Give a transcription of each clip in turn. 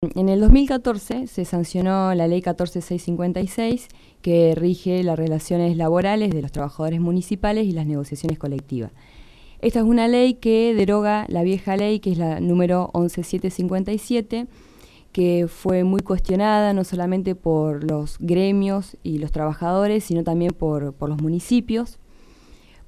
En el 2014 se sancionó la Ley 14656, que rige las relaciones laborales de los trabajadores municipales y las negociaciones colectivas. Esta es una ley que deroga la vieja ley, que es la número 11757, que fue muy cuestionada no solamente por los gremios y los trabajadores, sino también por los municipios,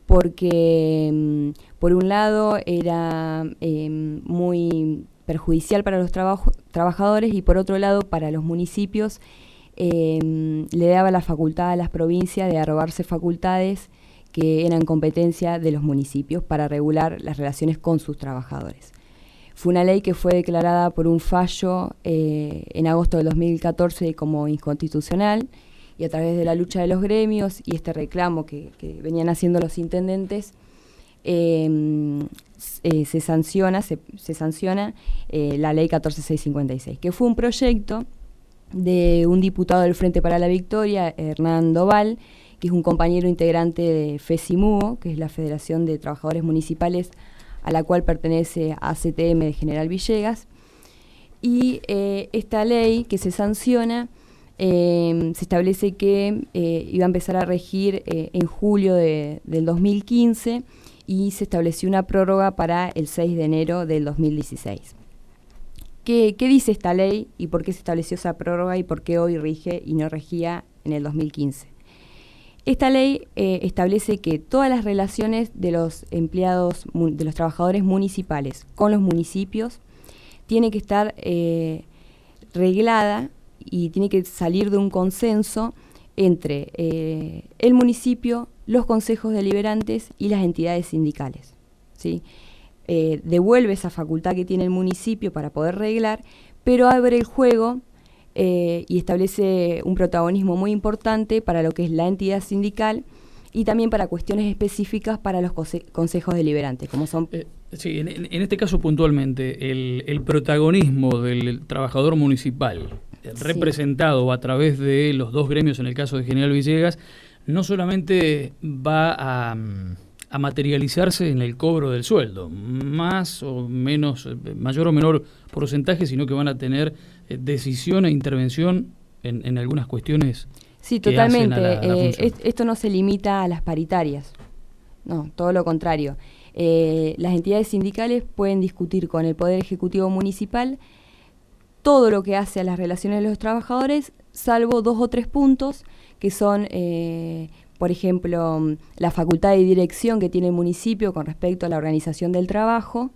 porque por un lado era muy perjudicial para los trabajadores y por otro lado para los municipios le daba la facultad a las provincias de arrogarse facultades que eran competencia de los municipios para regular las relaciones con sus trabajadores. Fue una ley que fue declarada por un fallo en agosto del 2014 como inconstitucional, y a través de la lucha de los gremios y este reclamo que venían haciendo los intendentes, se sanciona la ley 14656, que fue un proyecto de un diputado del Frente para la Victoria, Hernán Doval, que es un compañero integrante de FESIMUO, que es la Federación de Trabajadores Municipales, a la cual pertenece ACTM de General Villegas. Y esta ley que se sanciona se establece que iba a empezar a regir en julio del 2015, y se estableció una prórroga para el 6 de enero del 2016. ¿Qué dice esta ley y por qué se estableció esa prórroga y por qué hoy rige y no regía en el 2015? Esta ley establece que todas las relaciones de los empleados, de los trabajadores municipales con los municipios, tiene que estar reglada y tiene que salir de un consenso entre el municipio, los consejos deliberantes y las entidades sindicales, ¿sí? Devuelve esa facultad que tiene el municipio para poder reglar, pero abre el juego y establece un protagonismo muy importante para lo que es la entidad sindical y también para cuestiones específicas para los consejos deliberantes, como son... Sí, en este caso puntualmente, el protagonismo del trabajador municipal, representado a través de los dos gremios en el caso de General Villegas, no solamente va a materializarse en el cobro del sueldo, más o menos, mayor o menor porcentaje, sino que van a tener decisión e intervención en algunas cuestiones. Sí, totalmente. Esto no se limita a las paritarias, no, todo lo contrario. Las entidades sindicales pueden discutir con el Poder Ejecutivo Municipal todo lo que hace a las relaciones de los trabajadores, salvo 2 o 3 puntos, que son, por ejemplo, la facultad de dirección que tiene el municipio con respecto a la organización del trabajo,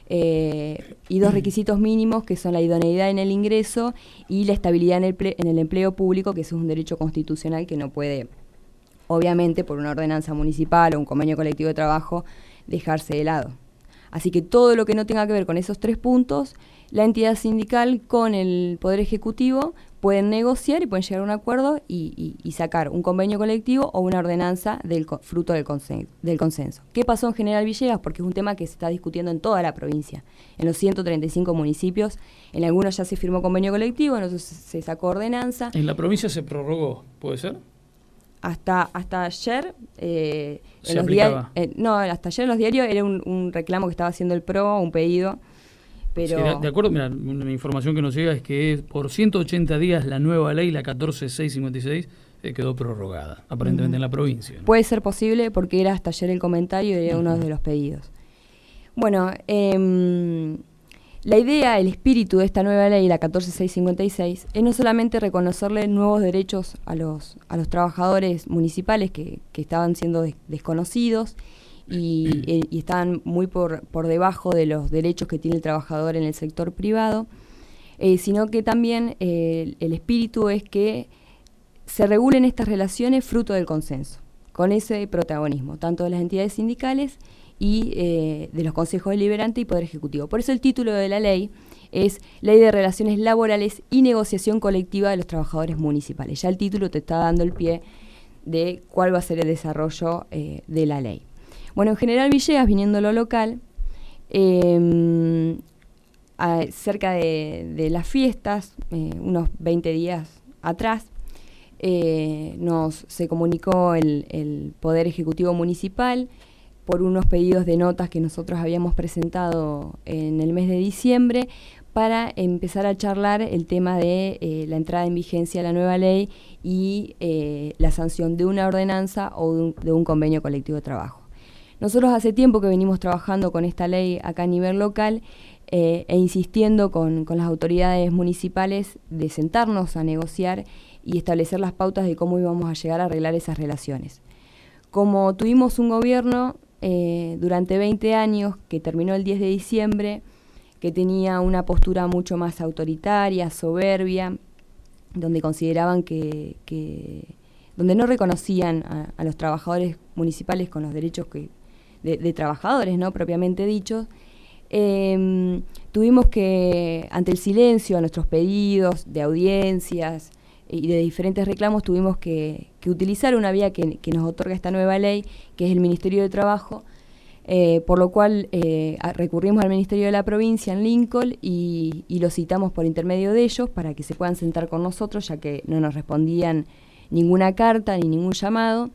y 2 requisitos mínimos, que son la idoneidad en el ingreso y la estabilidad en el empleo público, que eso es un derecho constitucional que no puede, obviamente, por una ordenanza municipal o un convenio colectivo de trabajo, dejarse de lado. Así que todo lo que no tenga que ver con esos 3 puntos, la entidad sindical con el Poder Ejecutivo pueden negociar y pueden llegar a un acuerdo y sacar un convenio colectivo o una ordenanza fruto del consenso. ¿Qué pasó en General Villegas? Porque es un tema que se está discutiendo en toda la provincia, en los 135 municipios. En algunos ya se firmó convenio colectivo, en otros se sacó ordenanza. ¿En la provincia se prorrogó? ¿Puede ser? Hasta ayer, ¿Se aplicaba? hasta ayer en los diarios era un reclamo que estaba haciendo el PRO, un pedido. Pero... Sí, de acuerdo, mira, una información que nos llega es que por 180 días la nueva ley, la 14656, quedó prorrogada, aparentemente en la provincia, ¿no? Puede ser posible porque era hasta ayer el comentario y era uno de los pedidos. Bueno, la idea, el espíritu de esta nueva ley, la 14656, es no solamente reconocerle nuevos derechos a los trabajadores municipales que estaban siendo desconocidos y estaban muy por debajo de los derechos que tiene el trabajador en el sector privado, sino que también el espíritu es que se regulen estas relaciones fruto del consenso, con ese protagonismo, tanto de las entidades sindicales y de los consejos deliberantes y Poder Ejecutivo. Por eso el título de la ley es Ley de Relaciones Laborales y Negociación Colectiva de los Trabajadores Municipales. Ya el título te está dando el pie de cuál va a ser el desarrollo de la ley. Bueno, en General Villegas, viniendo a lo local, cerca de las fiestas, unos 20 días atrás, se comunicó el Poder Ejecutivo Municipal por unos pedidos de notas que nosotros habíamos presentado en el mes de diciembre para empezar a charlar el tema de la entrada en vigencia de la nueva ley y la sanción de una ordenanza o de un convenio colectivo de trabajo. Nosotros hace tiempo que venimos trabajando con esta ley acá a nivel local e insistiendo con las autoridades municipales de sentarnos a negociar y establecer las pautas de cómo íbamos a llegar a arreglar esas relaciones. Como tuvimos un gobierno durante 20 años que terminó el 10 de diciembre, que tenía una postura mucho más autoritaria, soberbia, donde consideraban donde no reconocían a los trabajadores municipales con los derechos de trabajadores, ¿no?, propiamente dichos, tuvimos que, ante el silencio a nuestros pedidos de audiencias y de diferentes reclamos, tuvimos que utilizar una vía que nos otorga esta nueva ley, que es el Ministerio de Trabajo, por lo cual recurrimos al Ministerio de la Provincia en Lincoln y lo citamos por intermedio de ellos para que se puedan sentar con nosotros, ya que no nos respondían ninguna carta ni ningún llamado.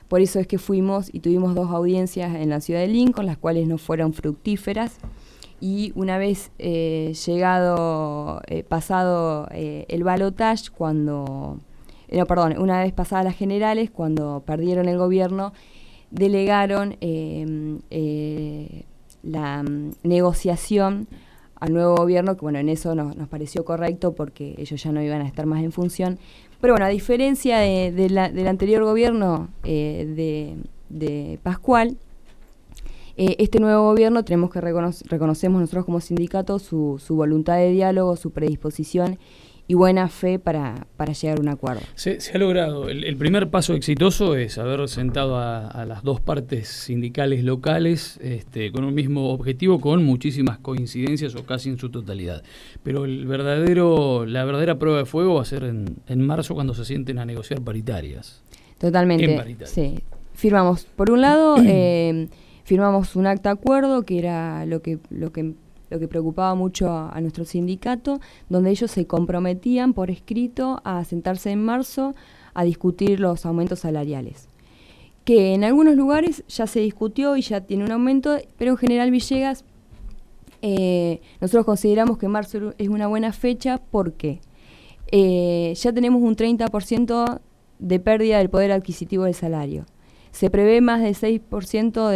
Por eso es que fuimos y tuvimos 2 audiencias en la ciudad de Lincoln, las cuales no fueron fructíferas, y una vez pasado el balotaje, una vez pasadas las generales, cuando perdieron el gobierno, delegaron la negociación al nuevo gobierno, que bueno, en eso nos pareció correcto porque ellos ya no iban a estar más en función. Pero bueno, a diferencia del anterior gobierno de Pascual, este nuevo gobierno tenemos que reconocemos nosotros como sindicato su voluntad de diálogo, su predisposición y buena fe para llegar a un acuerdo. Se ha logrado. El primer paso exitoso es haber sentado a las 2 partes sindicales locales con un mismo objetivo, con muchísimas coincidencias o casi en su totalidad. Pero la verdadera prueba de fuego va a ser en marzo, cuando se sienten a negociar paritarias. Totalmente. En paritarias. Sí. Firmamos, por un lado, firmamos un acta acuerdo, que era lo que preocupaba mucho a nuestro sindicato, donde ellos se comprometían por escrito a sentarse en marzo a discutir los aumentos salariales. Que en algunos lugares ya se discutió y ya tiene un aumento, pero en General Villegas nosotros consideramos que marzo es una buena fecha porque ya tenemos un 30% de pérdida del poder adquisitivo del salario. Se prevé más de 6%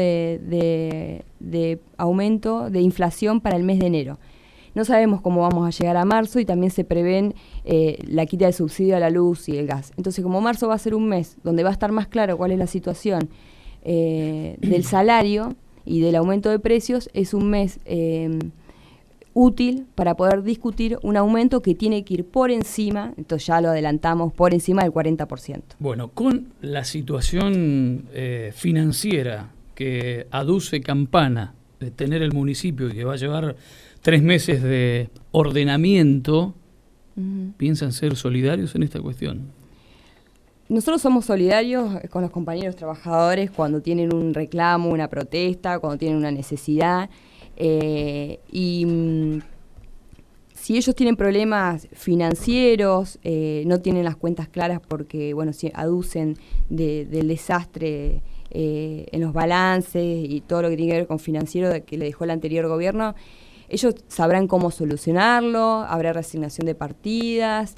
de aumento de inflación para el mes de enero. No sabemos cómo vamos a llegar a marzo y también se prevén la quita del subsidio a la luz y el gas. Entonces, como marzo va a ser un mes donde va a estar más claro cuál es la situación del salario y del aumento de precios, es un mes útil para poder discutir un aumento que tiene que ir por encima, entonces ya lo adelantamos, por encima del 40%. Bueno, con la situación financiera que aduce Campana de tener el municipio y que va a llevar 3 meses de ordenamiento, ¿piensan ser solidarios en esta cuestión? Nosotros somos solidarios con los compañeros trabajadores cuando tienen un reclamo, una protesta, cuando tienen una necesidad. Si ellos tienen problemas financieros, no tienen las cuentas claras porque, bueno, si aducen del desastre en los balances y todo lo que tiene que ver con financiero que le dejó el anterior gobierno, ellos sabrán cómo solucionarlo, habrá reasignación de partidas,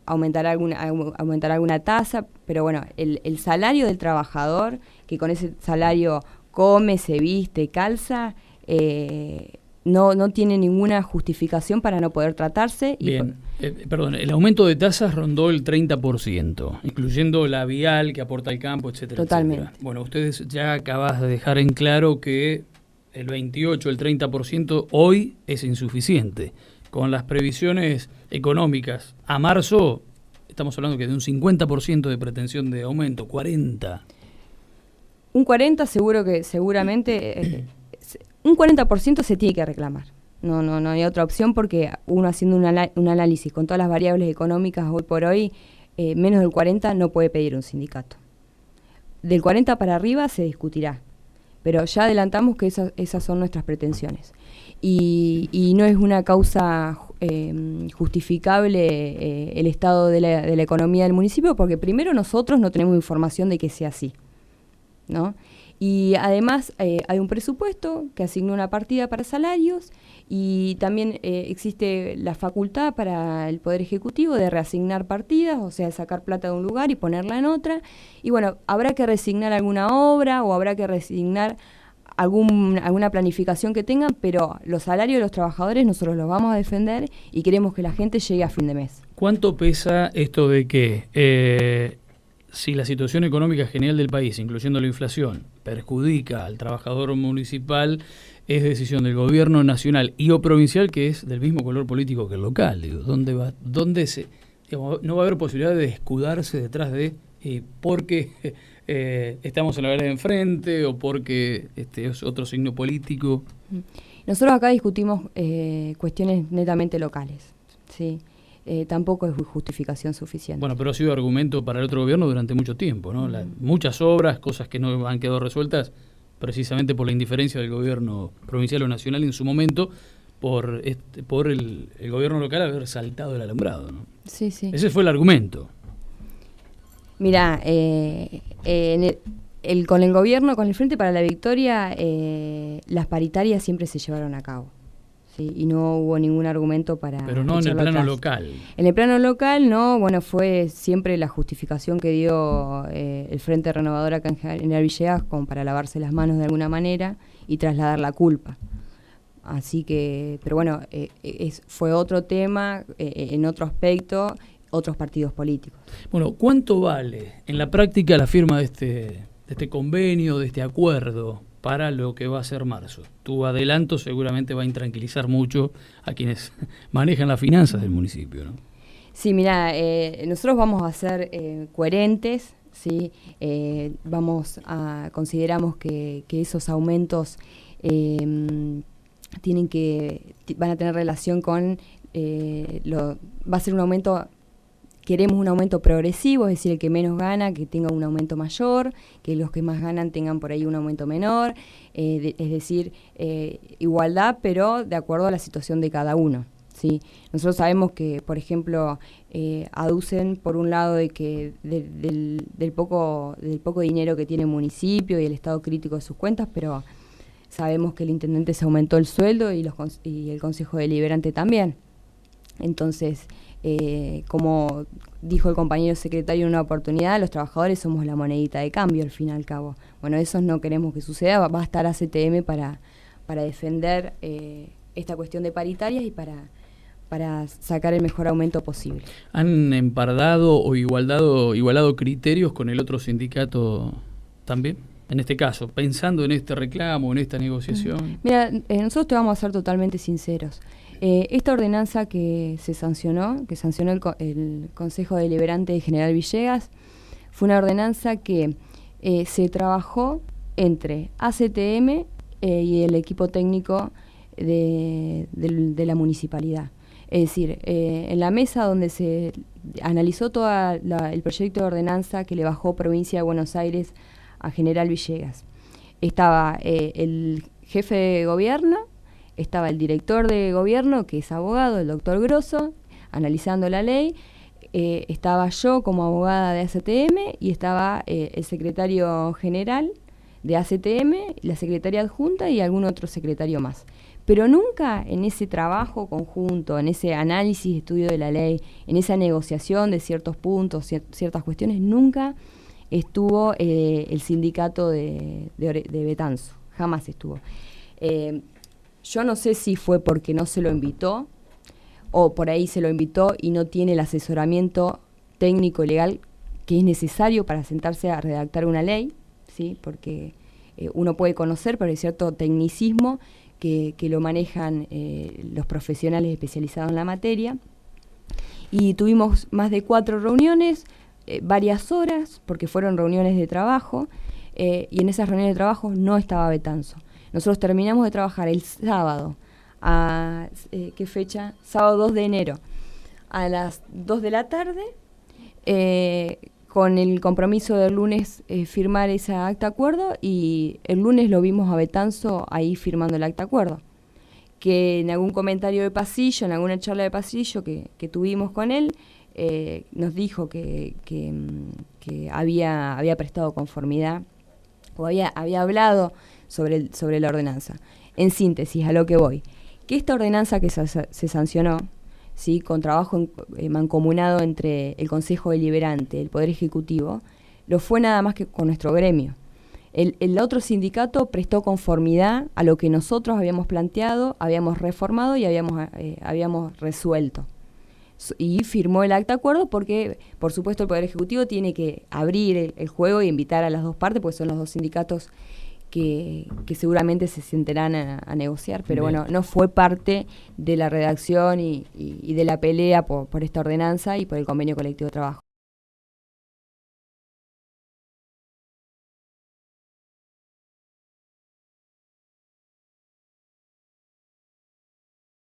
aumentar alguna tasa, pero bueno, el salario del trabajador, que con ese salario come, se viste, calza, no tiene ninguna justificación para no poder tratarse. Bien, perdón, el aumento de tasas rondó el 30%, incluyendo la vial que aporta el campo, etcétera. Totalmente. Etcétera. Bueno, ustedes ya acabas de dejar en claro que el 28, el 30% hoy es insuficiente. Con las previsiones económicas a marzo, estamos hablando que de un 50% de pretensión de aumento, 40%. Un 40% seguramente, un 40% se tiene que reclamar. No hay otra opción porque uno haciendo un análisis con todas las variables económicas hoy por hoy, menos del 40% no puede pedir un sindicato. Del 40% para arriba se discutirá, pero ya adelantamos que esas son nuestras pretensiones. Y no es una causa justificable el estado de la economía del municipio porque primero nosotros no tenemos información de que sea así, ¿no? Y además hay un presupuesto que asigna una partida para salarios y también existe la facultad para el Poder Ejecutivo de reasignar partidas, o sea, sacar plata de un lugar y ponerla en otra. Y bueno, habrá que reasignar alguna obra o habrá que reasignar alguna planificación que tengan, pero los salarios de los trabajadores nosotros los vamos a defender y queremos que la gente llegue a fin de mes. ¿Cuánto pesa esto de que si la situación económica general del país, incluyendo la inflación, perjudica al trabajador municipal, es decisión del gobierno nacional y o provincial, que es del mismo color político que el local? Digo, ¿dónde no va a haber posibilidad de escudarse detrás de porque estamos en la vereda de enfrente o porque es otro signo político? Nosotros acá discutimos cuestiones netamente locales, ¿sí? Tampoco es justificación suficiente. Bueno, pero ha sido argumento para el otro gobierno durante mucho tiempo, ¿no? Muchas obras, cosas que no han quedado resueltas precisamente por la indiferencia del gobierno provincial o nacional en su momento, por el gobierno local haber saltado el alambrado, ¿no? Sí, sí. Ese fue el argumento. Mirá, con el gobierno, con el Frente para la Victoria, las paritarias siempre se llevaron a cabo. Sí, y no hubo ningún argumento para... Pero no en el plano local. En el plano local, no, bueno, fue siempre la justificación que dio el Frente Renovador acá en General Villegas como para lavarse las manos de alguna manera y trasladar la culpa. Así que, pero bueno, fue otro tema, en otro aspecto, otros partidos políticos. Bueno, ¿cuánto vale en la práctica la firma de este convenio, de este acuerdo para lo que va a ser marzo? Tu adelanto seguramente va a intranquilizar mucho a quienes manejan las finanzas del municipio, ¿no? Sí, mira, nosotros vamos a ser coherentes, ¿sí? Consideramos que esos aumentos van a tener relación con va a ser un aumento. Queremos un aumento progresivo, es decir, el que menos gana, que tenga un aumento mayor, que los que más ganan tengan por ahí un aumento menor, es decir, igualdad, pero de acuerdo a la situación de cada uno, ¿sí? Nosotros sabemos que, por ejemplo, aducen por un lado de que del poco dinero que tiene el municipio y el estado crítico de sus cuentas, pero sabemos que el intendente se aumentó el sueldo y el Consejo Deliberante también. Entonces, como dijo el compañero secretario en una oportunidad, los trabajadores somos la monedita de cambio al fin y al cabo. Bueno, eso no queremos que suceda, va a estar ACTM para defender esta cuestión de paritarias y para sacar el mejor aumento posible. ¿Han empardado o igualado criterios con el otro sindicato también? En este caso, pensando en este reclamo, en esta negociación. Mira, nosotros te vamos a ser totalmente sinceros. Esta ordenanza que sancionó el Consejo Deliberante de General Villegas, fue una ordenanza que se trabajó entre ACTM y el equipo técnico de la municipalidad. Es decir, en la mesa donde se analizó todo el proyecto de ordenanza que le bajó Provincia de Buenos Aires a General Villegas, estaba el jefe de gobierno, estaba el director de gobierno, que es abogado, el doctor Grosso, analizando la ley, estaba yo como abogada de ACTM y estaba el secretario general de ACTM, la secretaria adjunta y algún otro secretario más. Pero nunca en ese trabajo conjunto, en ese análisis, estudio de la ley, en esa negociación de ciertos puntos, ciertas cuestiones, nunca estuvo el sindicato de Betanzo, jamás estuvo. Yo no sé si fue porque no se lo invitó o por ahí se lo invitó y no tiene el asesoramiento técnico y legal que es necesario para sentarse a redactar una ley, ¿sí? Porque uno puede conocer, pero hay cierto tecnicismo que lo manejan los profesionales especializados en la materia. Y tuvimos más de 4 reuniones, varias horas, porque fueron reuniones de trabajo, y en esas reuniones de trabajo no estaba Betanzo. Nosotros terminamos de trabajar el sábado, ¿qué fecha? Sábado 2 de enero, a las 2 de la tarde, con el compromiso del lunes firmar ese acta acuerdo, y el lunes lo vimos a Betanzo ahí firmando el acta acuerdo. Que en algún comentario de pasillo, en alguna charla de pasillo que tuvimos con él, nos dijo que había prestado conformidad o había hablado sobre la ordenanza. En síntesis, a lo que voy, que esta ordenanza que se sancionó, ¿sí?, con trabajo mancomunado entre el Consejo Deliberante, el Poder Ejecutivo, lo fue nada más que con nuestro gremio. El otro sindicato prestó conformidad a lo que nosotros habíamos planteado, habíamos reformado y habíamos resuelto. Y firmó el acta de acuerdo porque, por supuesto, el Poder Ejecutivo tiene que abrir el juego e invitar a las dos partes, porque son los dos sindicatos que seguramente se sentarán a negociar. Pero Bien. bueno, no fue parte de la redacción y de la pelea por esta ordenanza y por el convenio colectivo de trabajo.